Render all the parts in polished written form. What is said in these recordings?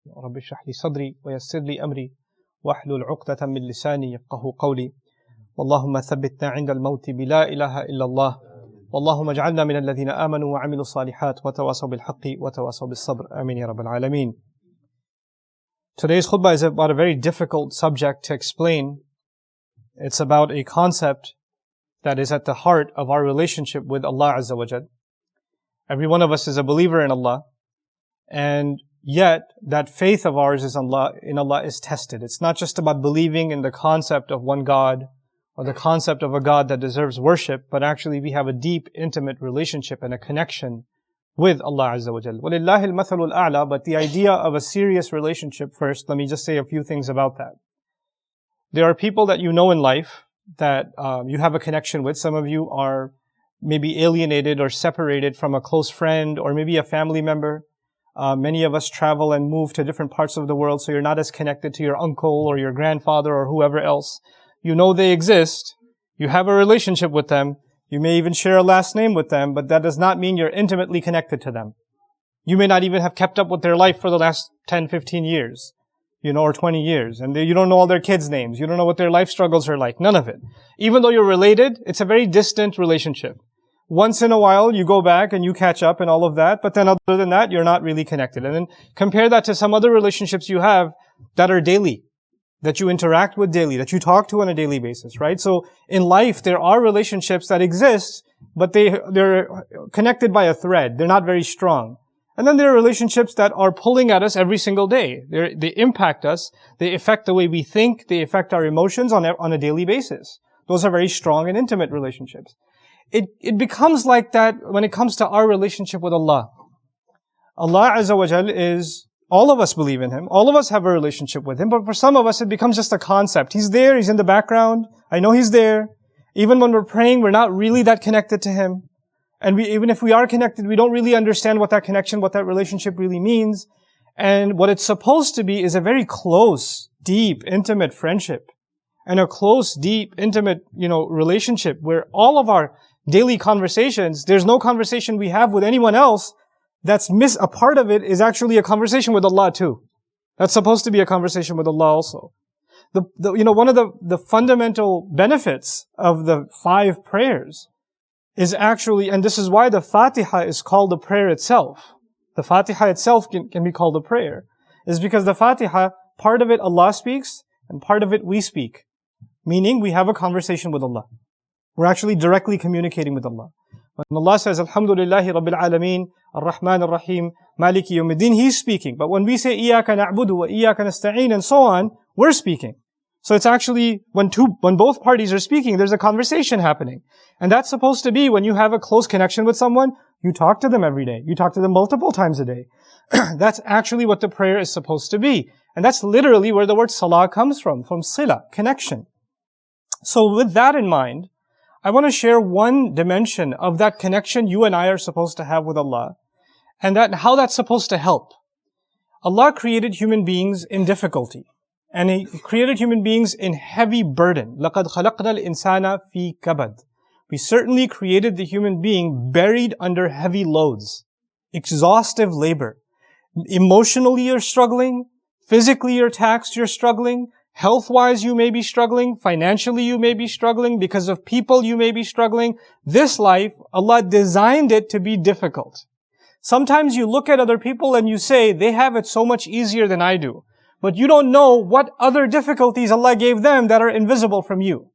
رب اشرح لي صدري ويسر لي أمري واحلل عقدة من لساني يفقهوا قولي اللهم ثبتنا عند الموت بلا إله إلا الله اللهم اجعلنا من الذين آمنوا وعملوا الصالحات وتواصوا بالحق وتواصوا بالصبر آمين يا رب العالمين. Today's khutbah is about a very difficult subject to explain. It's about a concept that is at the heart of our relationship with Allah Azza wa Jal. Every one of us is a believer in Allah, and yet that faith of ours is in Allah is tested. It's not just about believing in the concept of one God or the concept of a God that deserves worship, but actually we have a deep, intimate relationship and a connection with Allah Azza wa Jal. وَلِلَّهِ الْمَثَلُ الْأَعْلَى. But the idea of a serious relationship first, let me just say a few things about that. There are people that you know in life that you have a connection with. Some of you are maybe alienated or separated from a close friend or maybe a family member. Many of us travel and move to different parts of the world, so you're not as connected to your uncle or your grandfather or whoever else. You know they exist. You have a relationship with them. You may even share a last name with them, but that does not mean you're intimately connected to them. You may not even have kept up with their life for the last 10, 15 years, or 20 years. And you don't know all their kids' names. You don't know what their life struggles are like. None of it. Even though you're related, it's a very distant relationship. Once in a while, you go back and you catch up and all of that, but then other than that, you're not really connected. And then compare that to some other relationships you have that are daily, that you interact with daily, that you talk to on a daily basis, right? So in life, there are relationships that exist, but they're connected by a thread. They're not very strong. And then there are relationships that are pulling at us every single day. They impact us. They affect the way we think. They affect our emotions on a daily basis. Those are very strong and intimate relationships. It becomes like that when it comes to our relationship with Allah. Allah Azza wa Jal is, all of us believe in Him. All of us have a relationship with Him. But for some of us, it becomes just a concept. He's there. He's in the background. I know He's there. Even when we're praying, we're not really that connected to Him. And even if we are connected, we don't really understand what that connection, what that relationship really means. And what it's supposed to be is a very close, deep, intimate friendship. And a close, deep, intimate, relationship where all of our daily conversations, there's no conversation we have with anyone else a part of it is actually a conversation with Allah too. That's supposed to be a conversation with Allah also. One of the fundamental benefits of the 5 prayers is actually, and this is why the Fatiha is called a prayer itself. The Fatiha itself can be called a prayer, is because the Fatiha, part of it Allah speaks, and part of it we speak. Meaning we have a conversation with Allah. We're actually directly communicating with Allah. When Allah says, Alhamdulillahi Rabbil Alameen, Ar-Rahman Ar-Rahim, Maliki Yawmiddin, He's speaking. But when we say, Iyaka na'budu wa Iyaka nasta'een, and so on, we're speaking. So it's actually, when both parties are speaking, there's a conversation happening. And that's supposed to be when you have a close connection with someone, you talk to them every day. You talk to them multiple times a day. That's actually what the prayer is supposed to be. And that's literally where the word salah comes from sila, connection. So with that in mind, I want to share one dimension of that connection you and I are supposed to have with Allah, and how that's supposed to help. Allah created human beings in difficulty, and He created human beings in heavy burden. لَقَدْ خَلَقْنَا الْإِنسَانَ فِي كَبَدٍ. We certainly created the human being buried under heavy loads, exhaustive labor. Emotionally you're struggling, physically you're taxed, you're struggling, health-wise you may be struggling, financially you may be struggling, because of people you may be struggling. This life, Allah designed it to be difficult. Sometimes you look at other people and you say, they have it so much easier than I do. But you don't know what other difficulties Allah gave them that are invisible from you.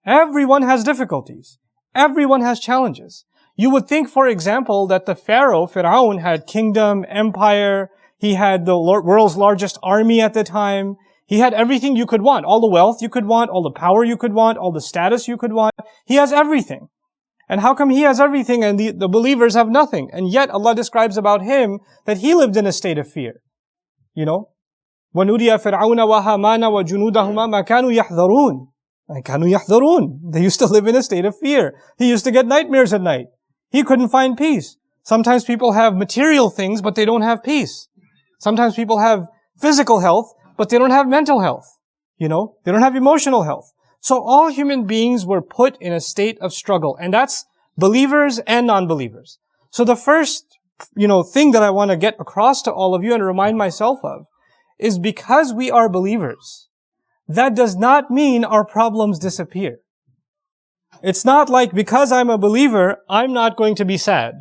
Everyone has difficulties. Everyone has challenges. You would think, for example, that the Fir'aun had kingdom, empire, he had the world's largest army at the time. He had everything you could want, all the wealth you could want, all the power you could want, all the status you could want. He has everything. And how come he has everything and the believers have nothing? And yet Allah describes about him that he lived in a state of fear. وَنُرِيَ فِرْعَوْنَ وَهَامَانَ وَجُنُودَهُمَا مَا كَانُوا يَحْذَرُونَ. They used to live in a state of fear. He used to get nightmares at night. He couldn't find peace. Sometimes people have material things, but they don't have peace. Sometimes people have physical health, but they don't have mental health. They don't have emotional health. So all human beings were put in a state of struggle, and that's believers and non-believers. So the first, thing that I want to get across to all of you and remind myself of is because we are believers, that does not mean our problems disappear. It's not like because I'm a believer, I'm not going to be sad.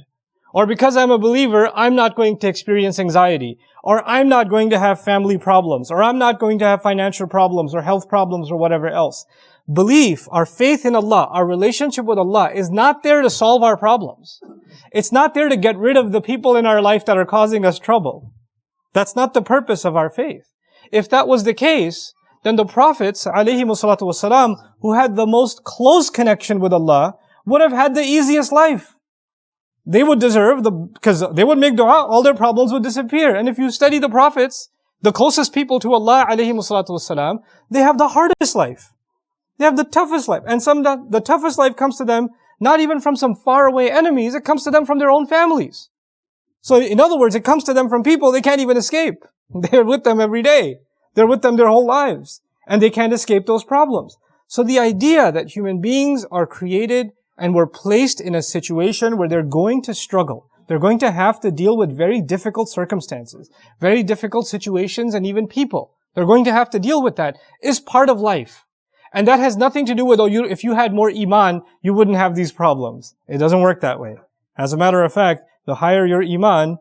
Or because I'm a believer, I'm not going to experience anxiety. Or I'm not going to have family problems. Or I'm not going to have financial problems or health problems or whatever else. Belief, our faith in Allah, our relationship with Allah is not there to solve our problems. It's not there to get rid of the people in our life that are causing us trouble. That's not the purpose of our faith. If that was the case, then the prophets, ﷺ, who had the most close connection with Allah, would have had the easiest life. They would deserve because they would make dua, all their problems would disappear. And if you study the prophets, the closest people to Allah, ﷺ, they have the hardest life. They have the toughest life. And the toughest life comes to them not even from some faraway enemies, it comes to them from their own families. So in other words, it comes to them from people they can't even escape. They're with them every day. They're with them their whole lives. And they can't escape those problems. So the idea that human beings are created and were placed in a situation where they're going to struggle, they're going to have to deal with very difficult circumstances, very difficult situations, and even people. They're going to have to deal with that, is part of life. And that has nothing to do with, if you had more iman, you wouldn't have these problems. It doesn't work that way. As a matter of fact, the higher your iman,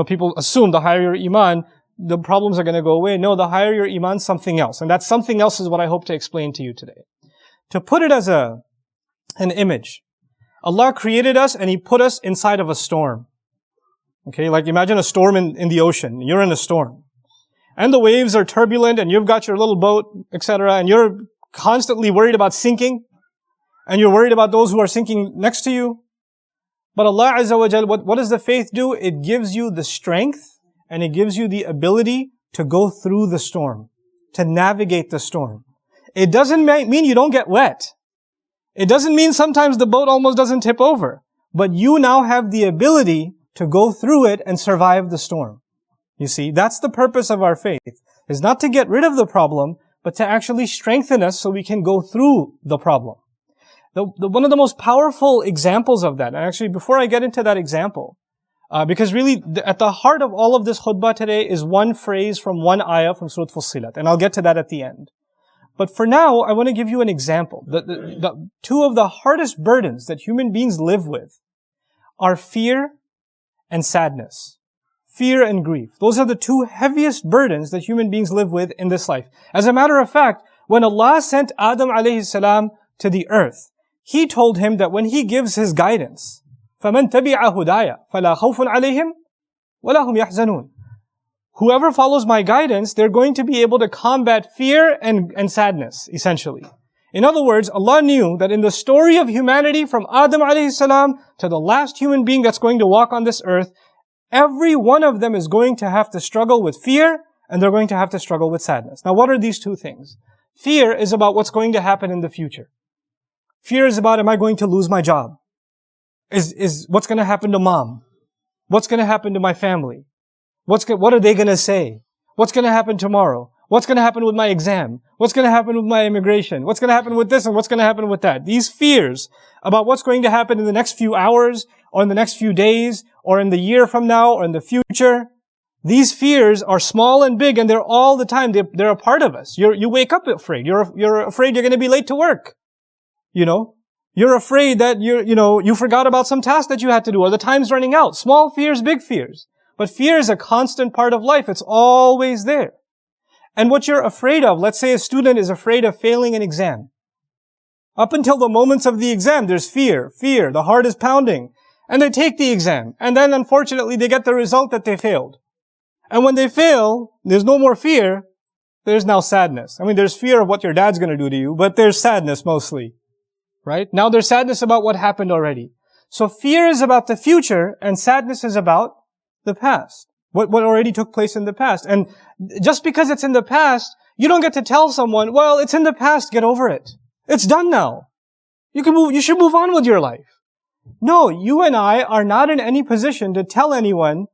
people assume the higher your iman, the problems are going to go away. No, the higher your iman, something else. And that something else is what I hope to explain to you today. To put it as an image, Allah created us and He put us inside of a storm. Okay, like imagine a storm in the ocean. You're in a storm. And the waves are turbulent and you've got your little boat, etc. And you're constantly worried about sinking. And you're worried about those who are sinking next to you. But Allah Azza wa Jal, what does the faith do? It gives you the strength and it gives you the ability to go through the storm, to navigate the storm. It doesn't mean you don't get wet. It doesn't mean sometimes the boat almost doesn't tip over. But you now have the ability to go through it and survive the storm. You see, that's the purpose of our faith, is not to get rid of the problem, but to actually strengthen us so we can go through the problem. One of the most powerful examples of that, and actually before I get into that example, because really at the heart of all of this khutbah today is one phrase from one ayah from Surah Fussilat, and I'll get to that at the end. But for now, I want to give you an example. The two of the hardest burdens that human beings live with are fear and sadness. Fear and grief. Those are the two heaviest burdens that human beings live with in this life. As a matter of fact, when Allah sent Adam alayhi salam to the earth, He told him that when He gives His guidance, فَمَنْ تَبِعَ هُدَايَ فَلَا خَوْفٌ عَلَيْهِمْ وَلَا هُمْ يَحْزَنُونَ. Whoever follows my guidance, they're going to be able to combat fear and sadness, essentially. In other words, Allah knew that in the story of humanity from Adam alayhi salam to the last human being that's going to walk on this earth, every one of them is going to have to struggle with fear and they're going to have to struggle with sadness. Now, what are these two things? Fear is about what's going to happen in the future. Fear is about, am I going to lose my job? Is what's going to happen to mom? What's going to happen to my family? What are they going to say? What's going to happen tomorrow? What's going to happen with my exam? What's going to happen with my immigration? What's going to happen with this and what's going to happen with that? These fears about what's going to happen in the next few hours or in the next few days or in the year from now or in the future, these fears are small and big and they're all the time. They're a part of us. You wake up afraid. You're afraid you're going to be late to work. You're afraid that you forgot about some task that you had to do or the time's running out. Small fears, big fears. But fear is a constant part of life. It's always there. And what you're afraid of, let's say a student is afraid of failing an exam. Up until the moments of the exam, there's fear, the heart is pounding. And they take the exam. And then unfortunately they get the result that they failed. And when they fail, there's no more fear. There's now sadness. I mean, there's fear of what your dad's going to do to you, but there's sadness mostly. Right? Now there's sadness about what happened already. So fear is about the future and sadness is about the past. What already took place in the past. And just because it's in the past, you don't get to tell someone, well, it's in the past, get over it. It's done now. You should move on with your life. No, you and I are not in any position to tell anyone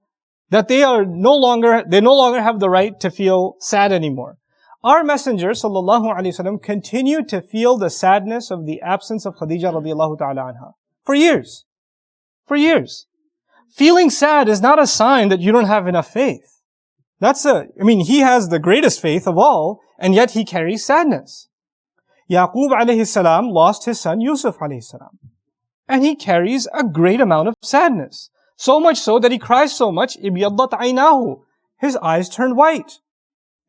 that they no longer have the right to feel sad anymore. Our Messenger, sallallahu alaihi wasallam, continued to feel the sadness of the absence of Khadija radiallahu ta'ala anha. For years. For years. Feeling sad is not a sign that you don't have enough faith. He has the greatest faith of all, and yet he carries sadness. Yaqub alayhi salam lost his son Yusuf alayhi salam. And he carries a great amount of sadness. So much so that he cries so much, ibyaddat aynahu. His eyes turned white.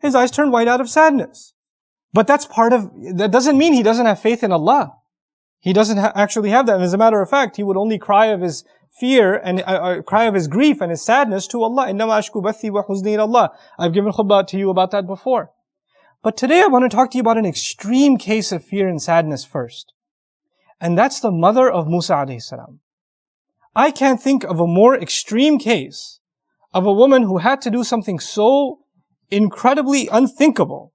His eyes turned white out of sadness. But that doesn't mean he doesn't have faith in Allah. He doesn't actually have that. And as a matter of fact, he would only cry of his fear and cry of his grief and his sadness to Allah. إِنَّمَا أَشْكُو بَثِّي وَحُزْنِي إِلَى اللَّهِ. I've given khutbah to you about that before. But today I want to talk to you about an extreme case of fear and sadness first. And that's the mother of Musa alayhi salam. I can't think of a more extreme case of a woman who had to do something so incredibly unthinkable.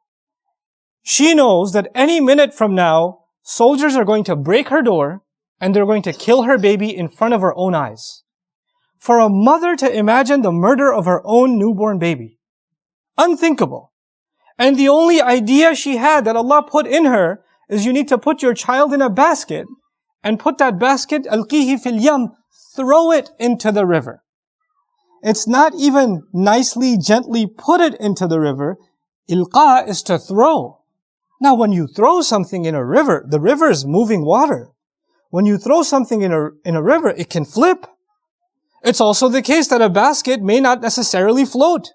She knows that any minute from now, soldiers are going to break her door and they're going to kill her baby in front of her own eyes. For a mother to imagine the murder of her own newborn baby. Unthinkable. And the only idea she had that Allah put in her is you need to put your child in a basket and put that basket, alqihi fil yam, throw it into the river. It's not even nicely, gently put it into the river. Ilqa is to throw. Now when you throw something in a river, the river is moving water. When you throw something in a river, it can flip. It's also the case that a basket may not necessarily float.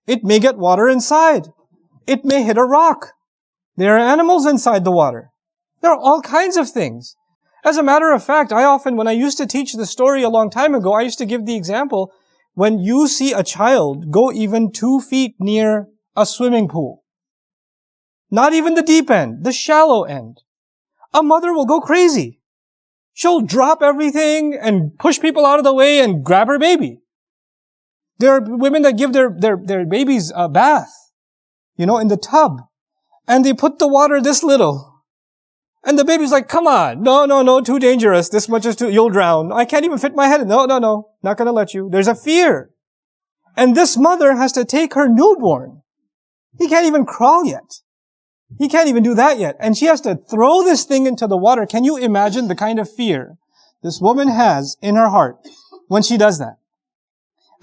It may get water inside. It may hit a rock. There are animals inside the water. There are all kinds of things. As a matter of fact, when I used to teach the story a long time ago, I used to give the example, when you see a child go even 2 feet near a swimming pool, not even the deep end, the shallow end, a mother will go crazy. She'll drop everything and push people out of the way and grab her baby. There are women that give their babies a bath, in the tub, and they put the water this little. And the baby's like, come on, no, too dangerous. This much is you'll drown. I can't even fit my head in. No, not gonna let you. There's a fear. And this mother has to take her newborn. He can't even crawl yet. He can't even do that yet. And she has to throw this thing into the water. Can you imagine the kind of fear this woman has in her heart when she does that?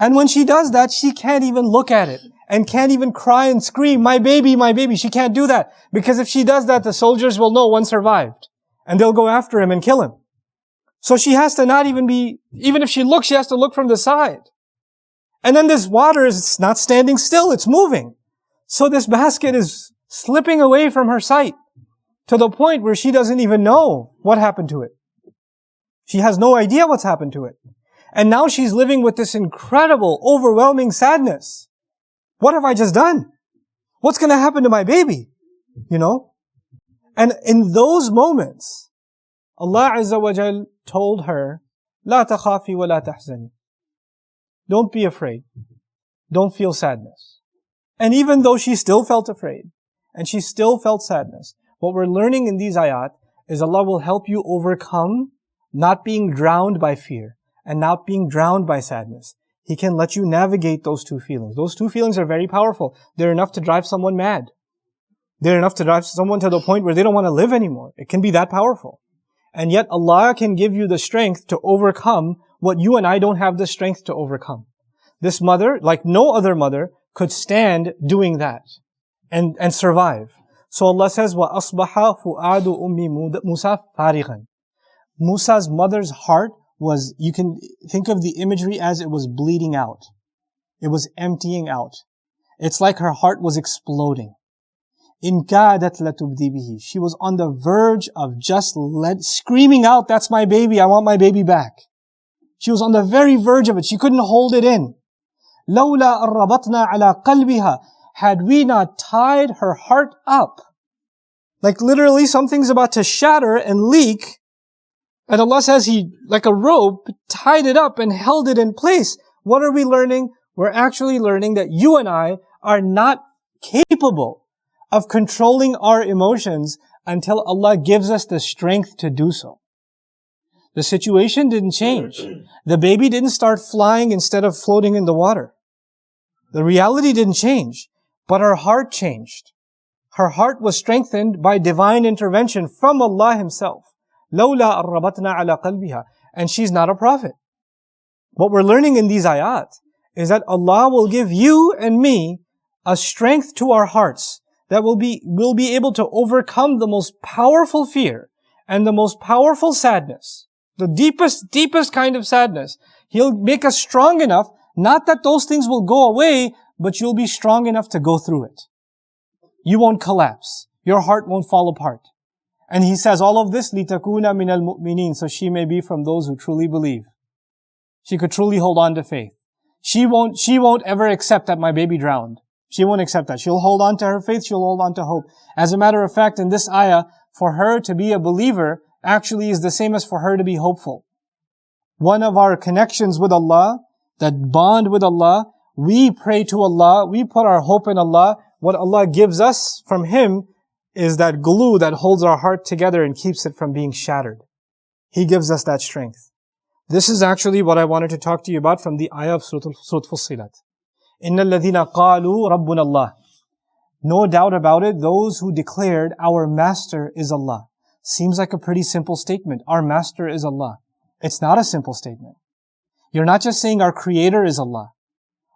And when she does that, she can't even look at it and can't even cry and scream, my baby, my baby. She can't do that. Because if she does that, the soldiers will know one survived. And they'll go after him and kill him. So she has to not even even if she looks, she has to look from the side. And then this water is not standing still, it's moving. So this basket is slipping away from her sight to the point where she doesn't even know what happened to it. She has no idea what's happened to it. And now she's living with this incredible, overwhelming sadness. What have I just done? What's going to happen to my baby? And in those moments, Allah Azza wa Jal told her, لا تخافي ولا تحزني. Don't be afraid. Don't feel sadness. And even though she still felt afraid, and she still felt sadness, what we're learning in these ayat is Allah will help you overcome not being drowned by fear and not being drowned by sadness. He can let you navigate those two feelings. Those two feelings are very powerful. They're enough to drive someone mad. They're enough to drive someone to the point where they don't want to live anymore. It can be that powerful. And yet Allah can give you the strength to overcome what you and I don't have the strength to overcome. This mother, like no other mother, could stand doing that and survive. So Allah says, وَأَصْبَحَ فُؤَادُ أُمِّ مُوسَى فَارِغًا. Musa's mother's heart was, you can think of the imagery as it was bleeding out. It was emptying out. It's like her heart was exploding. إِن كَادَتْ لَتُبْدِي بِهِ. She was on the verge of just screaming out, that's my baby, I want my baby back. She was on the very verge of it. She couldn't hold it in. لَوْلَا أَرَّبَطْنَا عَلَى قَلْبِهَا. Had we not tied her heart up. Like literally something's about to shatter and leak. And Allah says He, like a rope, tied it up and held it in place. What are we learning? We're actually learning that you and I are not capable of controlling our emotions until Allah gives us the strength to do so. The situation didn't change. The baby didn't start flying instead of floating in the water. The reality didn't change, but her heart changed. Her heart was strengthened by divine intervention from Allah Himself. لَوْلَا أَرَّبَطْنَا عَلَى قَلْبِهَا. And she's not a prophet. What we're learning in these ayat is that Allah will give you and me a strength to our hearts that we'll be able to overcome the most powerful fear and the most powerful sadness, the deepest kind of sadness. He'll make us strong enough, not that those things will go away, but you'll be strong enough to go through it. You won't collapse. Your heart won't fall apart. And He says all of this, لِتَكُونَ مِنَ الْمُؤْمِنِينَ, so she may be from those who truly believe. She could truly hold on to faith. She won't ever accept that my baby drowned. She won't accept that. She'll hold on to her faith, she'll hold on to hope. As a matter of fact, in this ayah, for her to be a believer actually is the same as for her to be hopeful. One of our connections with Allah, that bond with Allah, we pray to Allah, we put our hope in Allah. What Allah gives us from Him is that glue that holds our heart together and keeps it from being shattered. He gives us that strength. This is actually what I wanted to talk to you about from the ayah of Surah Fussilat. إِنَّ الَّذِينَ قَالُوا رَبُّنَ اللَّهِ. No doubt about it, those who declared, our Master is Allah. Seems like a pretty simple statement. Our Master is Allah. It's not a simple statement. You're not just saying our Creator is Allah,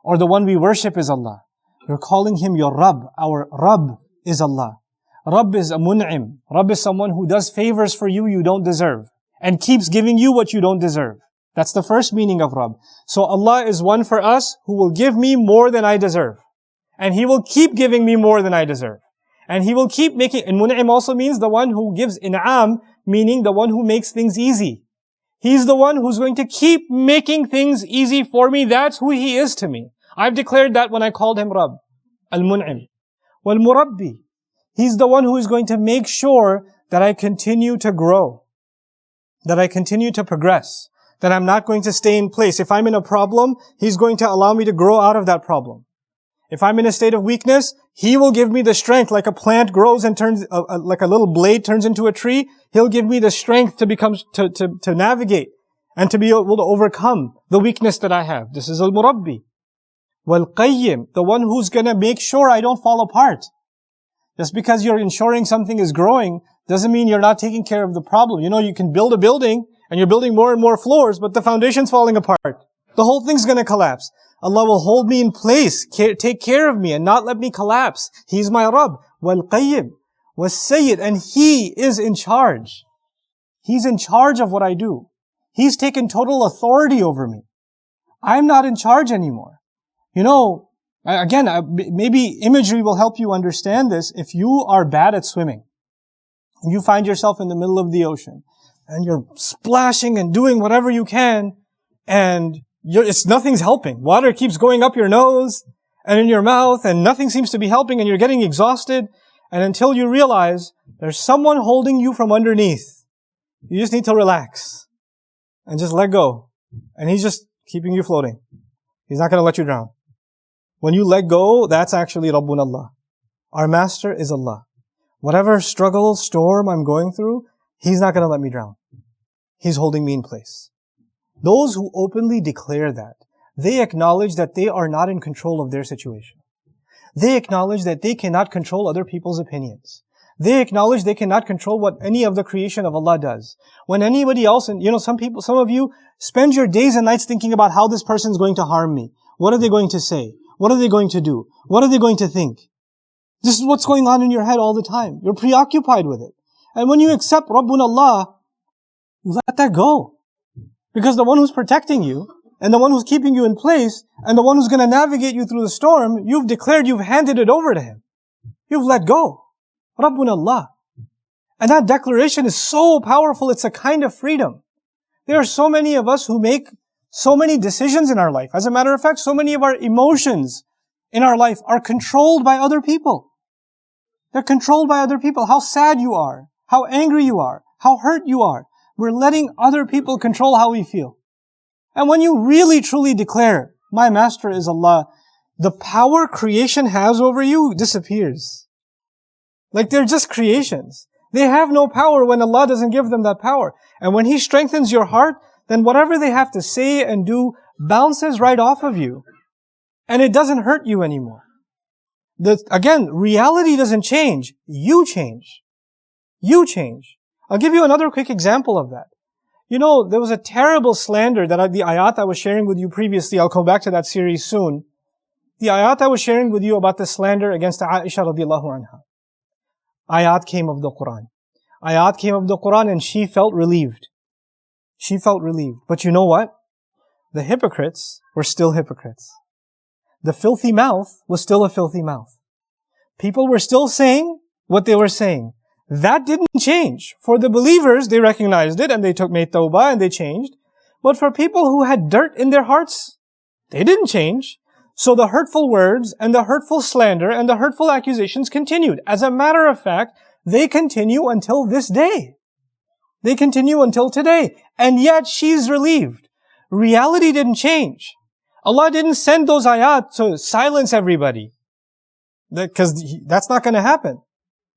or the one we worship is Allah. You're calling Him your Rabb. Our Rabb is Allah. Rabb is a mun'im. Rabb is someone who does favors for you don't deserve, and keeps giving you what you don't deserve. That's the first meaning of Rabb. So Allah is one for us who will give me more than I deserve. And He will keep giving me more than I deserve. And He will keep making, and mun'im also means the one who gives in'am, meaning the one who makes things easy. He's the one who's going to keep making things easy for me. That's who He is to me. I've declared that when I called Him Rabb. Al-Mun'im. Wal-Murabbi. He's the one who is going to make sure that I continue to grow. That I continue to progress. That I'm not going to stay in place. If I'm in a problem, He's going to allow me to grow out of that problem. If I'm in a state of weakness, He will give me the strength. Like a plant grows and turns, like a little blade turns into a tree, He'll give me the strength to become, to navigate and to be able to overcome the weakness that I have. This is Al-Murabbi. Wal-Qayyim, the one who's gonna make sure I don't fall apart. Just because you're ensuring something is growing doesn't mean you're not taking care of the problem. You know, you can build a building and you're building more and more floors, but the foundation's falling apart. The whole thing's gonna collapse. Allah will hold me in place, take care of me and not let me collapse. He's my Rabb. Wal-Qayyim. Was-Sayyid. And He is in charge. He's in charge of what I do. He's taken total authority over me. I'm not in charge anymore. You know, again, maybe imagery will help you understand this. If you are bad at swimming, and you find yourself in the middle of the ocean, and you're splashing and doing whatever you can, and nothing's helping. Water keeps going up your nose and in your mouth, and nothing seems to be helping, and you're getting exhausted, and until you realize there's someone holding you from underneath. You just need to relax and just let go. And He's just keeping you floating. He's not going to let you drown. When you let go, that's actually Rabbun Allah. Our Master is Allah. Whatever struggle, storm I'm going through, He's not going to let me drown. He's holding me in place. Those who openly declare that, they acknowledge that they are not in control of their situation. They acknowledge that they cannot control other people's opinions. They acknowledge they cannot control what any of the creation of Allah does. When anybody else, and you know, some of you spend your days and nights thinking about how this person is going to harm me. What are they going to say? What are they going to do? What are they going to think? This is what's going on in your head all the time. You're preoccupied with it. And when you accept Rabbun Allah, you let that go. Because the one who's protecting you, and the one who's keeping you in place, and the one who's going to navigate you through the storm, you've declared, you've handed it over to Him. You've let go. Rabbun Allah. And that declaration is so powerful, it's a kind of freedom. There are so many of us who make so many decisions in our life. As a matter of fact, so many of our emotions in our life are controlled by other people. They're controlled by other people. How sad you are, how angry you are, how hurt you are. We're letting other people control how we feel. And when you really truly declare, my Master is Allah, the power creation has over you disappears. Like they're just creations. They have no power when Allah doesn't give them that power. And when He strengthens your heart, then whatever they have to say and do bounces right off of you. And it doesn't hurt you anymore. Again, reality doesn't change. You change. You change. I'll give you another quick example of that. You know, there was a terrible slander that the ayat I was sharing with you previously, I'll come back to that series soon. The ayat I was sharing with you about the slander against Aisha radiallahu anha. Ayat came of the Quran. Ayat came of the Quran and she felt relieved. She felt relieved. But you know what? The hypocrites were still hypocrites. The filthy mouth was still a filthy mouth. People were still saying what they were saying. That didn't change. For the believers, they recognized it and they made tawbah and they changed. But for people who had dirt in their hearts, they didn't change. So the hurtful words and the hurtful slander and the hurtful accusations continued. As a matter of fact, they continue until this day. They continue until today. And yet she's relieved. Reality didn't change. Allah didn't send those ayat to silence everybody. Because that's not going to happen.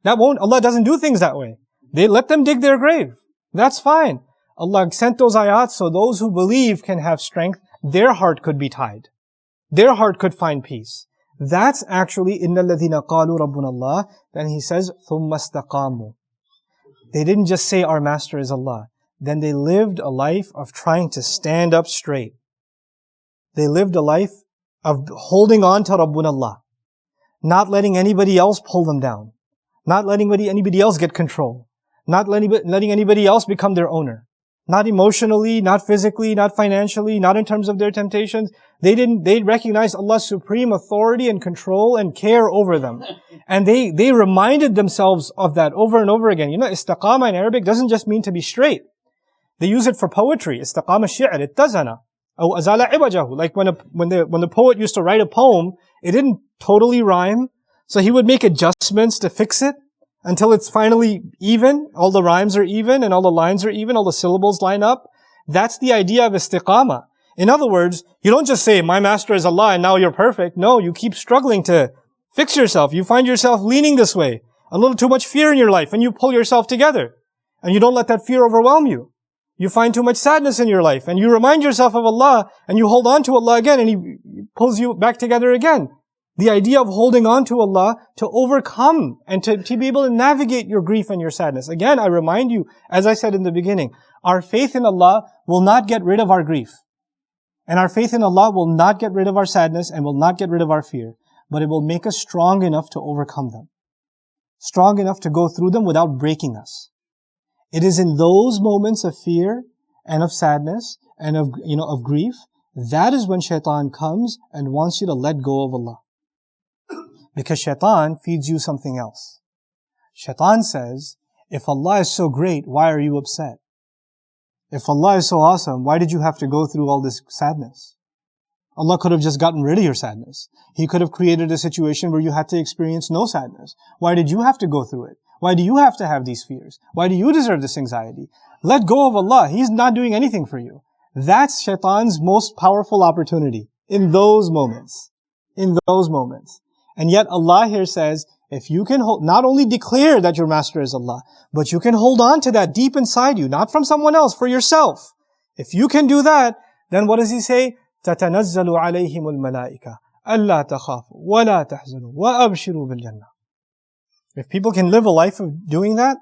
Allah doesn't do things that way. They let them dig their grave. That's fine. Allah sent those ayat so those who believe can have strength. Their heart could be tied. Their heart could find peace. That's actually إِنَّ الَّذِينَ قَالُوا رَبُّنَا اللَّهِ. Then he says, ثُمَّ اسْتَقَامُوا. They didn't just say our master is Allah. Then they lived a life of trying to stand up straight. They lived a life of holding on to Rabbuna Allah. Not letting anybody else pull them down. Not letting anybody else get control. Not letting anybody else become their owner. Not emotionally, not physically, not financially, not in terms of their temptations. They recognized Allah's supreme authority and control and care over them. And they reminded themselves of that over and over again. You know, istiqama in Arabic doesn't just mean to be straight. They use it for poetry. Istiqama shi'r, ittazana. Aw azala iwajahu. Like when the poet used to write a poem, it didn't totally rhyme. So he would make adjustments to fix it until it's finally even. All the rhymes are even and all the lines are even. All the syllables line up. That's the idea of istiqama. In other words, you don't just say, my master is Allah and now you're perfect. No, you keep struggling to fix yourself. You find yourself leaning this way. A little too much fear in your life and you pull yourself together. And you don't let that fear overwhelm you. You find too much sadness in your life and you remind yourself of Allah and you hold on to Allah again and He pulls you back together again. The idea of holding on to Allah to overcome and to be able to navigate your grief and your sadness. Again, I remind you, as I said in the beginning, our faith in Allah will not get rid of our grief. And our faith in Allah will not get rid of our sadness and will not get rid of our fear. But it will make us strong enough to overcome them. Strong enough to go through them without breaking us. It is in those moments of fear and of sadness and of grief, that is when shaitan comes and wants you to let go of Allah. Because shaitan feeds you something else. Shaitan says, if Allah is so great, why are you upset? If Allah is so awesome, why did you have to go through all this sadness? Allah could have just gotten rid of your sadness. He could have created a situation where you had to experience no sadness. Why did you have to go through it? Why do you have to have these fears? Why do you deserve this anxiety? Let go of Allah. He's not doing anything for you. That's shaitan's most powerful opportunity in those moments. In those moments. And yet Allah here says, if you can not only declare that your master is Allah, but you can hold on to that deep inside you, not from someone else, for yourself. If you can do that, then what does He say? تَتَنَزَّلُ عَلَيْهِمُ الْمَلَائِكَةُ أَلَّا تَخَافُوا وَلَا تَحْزَنُوا وَأَبْشِرُوا بِالْجَنَّةِ. If people can live a life of doing that,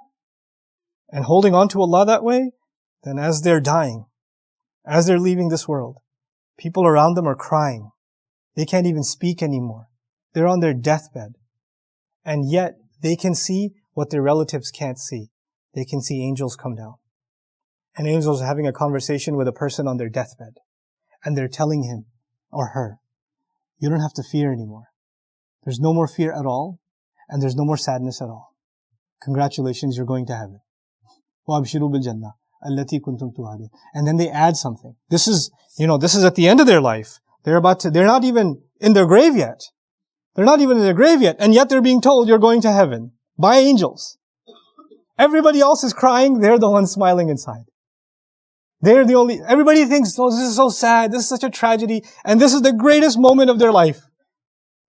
and holding on to Allah that way, then as they're dying, as they're leaving this world, people around them are crying. They can't even speak anymore. They're on their deathbed. And yet, they can see what their relatives can't see. They can see angels come down. And angels are having a conversation with a person on their deathbed. And they're telling him or her, you don't have to fear anymore. There's no more fear at all. And there's no more sadness at all. Congratulations, you're going to heaven. وَأَبْشِرُوا بِالْجَنَّةِ الَّتِي كُنْتُمْ تُوعَدُونَ. And then they add something. This is at the end of their life. They're not even in their grave yet. They're not even in their grave yet. And yet they're being told you're going to heaven by angels. Everybody else is crying. They're the ones smiling inside. Everybody thinks, oh, this is so sad. This is such a tragedy. And this is the greatest moment of their life.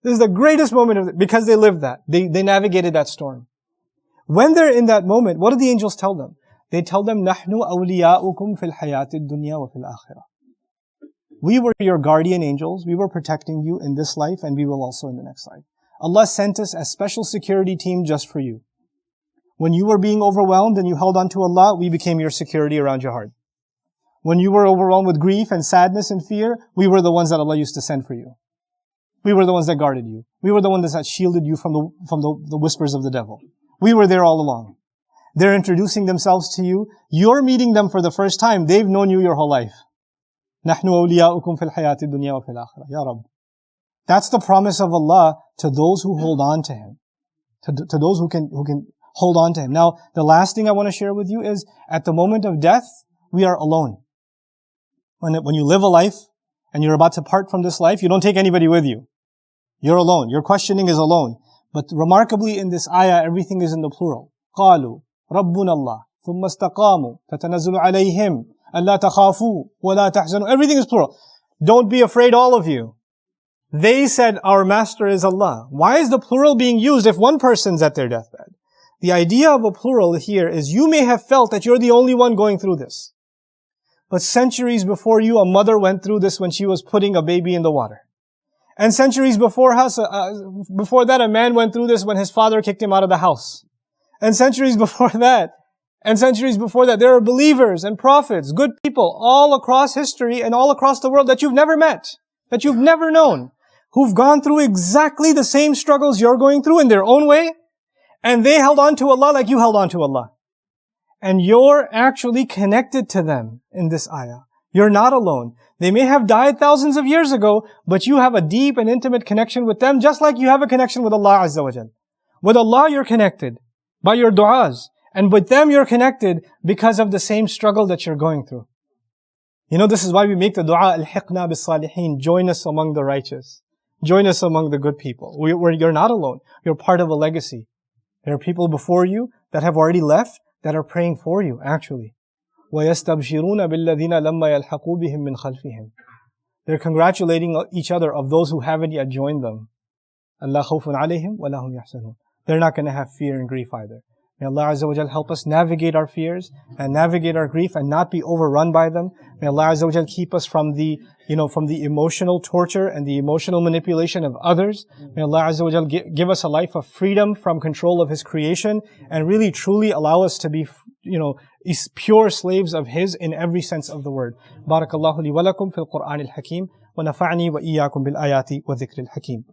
This is the greatest moment because they lived that. They navigated that storm. When they're in that moment, what do the angels tell them? They tell them, نَحْنُ أَوْلِيَاؤُكُمْ فِي الْحَيَاةِ الدُّنْيَا وَفِي الْآخِرَةِ. We were your guardian angels. We were protecting you in this life and we will also in the next life. Allah sent us a special security team just for you. When you were being overwhelmed and you held on to Allah, we became your security around your heart. when you were overwhelmed with grief and sadness and fear, we were the ones that Allah used to send for you. We were the ones that guarded you. We were the ones that shielded you from the whispers of the devil. We were there all along. They're introducing themselves to you. You're meeting them for the first time. They've known you your whole life. نَحْنُ أَوْلِيَاؤُكُمْ فِي الْحَيَاةِ الدُّنْيَا وَفِي الْآخِرَةِ Ya Rabb. That's the promise of Allah to those who hold on to Him. To those who can hold on to Him. Now, the last thing I want to share with you is, at the moment of death, we are alone. When you live a life, and you're about to part from this life, you don't take anybody with you. You're alone. Your questioning is alone. But remarkably in this ayah, everything is in the plural. قَالُوا رَبُّنَا اللَّهُ ثُمَّ اسْتَقَامُوا تَتَنَزَّلُ عَلَيْهِمْ أَلَّا تَخَافُوا وَلَا تَحْزَنُوا. Everything is plural. Don't be afraid, all of you. They said, our master is Allah. Why is the plural being used if one person's at their deathbed? The idea of a plural here is, you may have felt that you're the only one going through this. But centuries before you, a mother went through this when she was putting a baby in the water. And centuries before that, a man went through this when his father kicked him out of the house. And centuries before that, there are believers and prophets, good people, all across history and all across the world that you've never met, that you've never known, who've gone through exactly the same struggles you're going through in their own way, and they held on to Allah like you held on to Allah. And you're actually connected to them in this ayah. You're not alone. They may have died thousands of years ago, but you have a deep and intimate connection with them, just like you have a connection with Allah Azza wa Jal. With Allah you're connected by your du'as, and with them you're connected because of the same struggle that you're going through. You know, this is why we make the dua, Al-Hiqna bis-Salihin, join us among the righteous. Join us among the good people. You're not alone. You're part of a legacy. There are people before you that have already left that are praying for you, actually. وَيَسْتَبْشِرُونَ بِالَّذِينَ لَمَّا يَلْحَقُوا بِهِمْ مِنْ خَلْفِهِمْ. They're congratulating each other of those who haven't yet joined them. أَلَّا خَوْفٌ عَلَيْهِمْ وَلَا هُمْ يَحْزَنُونَ. They're not going to have fear and grief either. May Allah Azza wa Jal help us navigate our fears and navigate our grief and not be overrun by them. May Allah Azza wa Jal keep us from the emotional torture and the emotional manipulation of others. May Allah Azza wa Jal give us a life of freedom from control of His creation and really truly allow us to be, pure slaves of His in every sense of the word. Barakallahu li wa lakum fil Qur'an al-Hakim wa nafa'ani wa iyyakum bil ayati wa dhikr al-Hakim.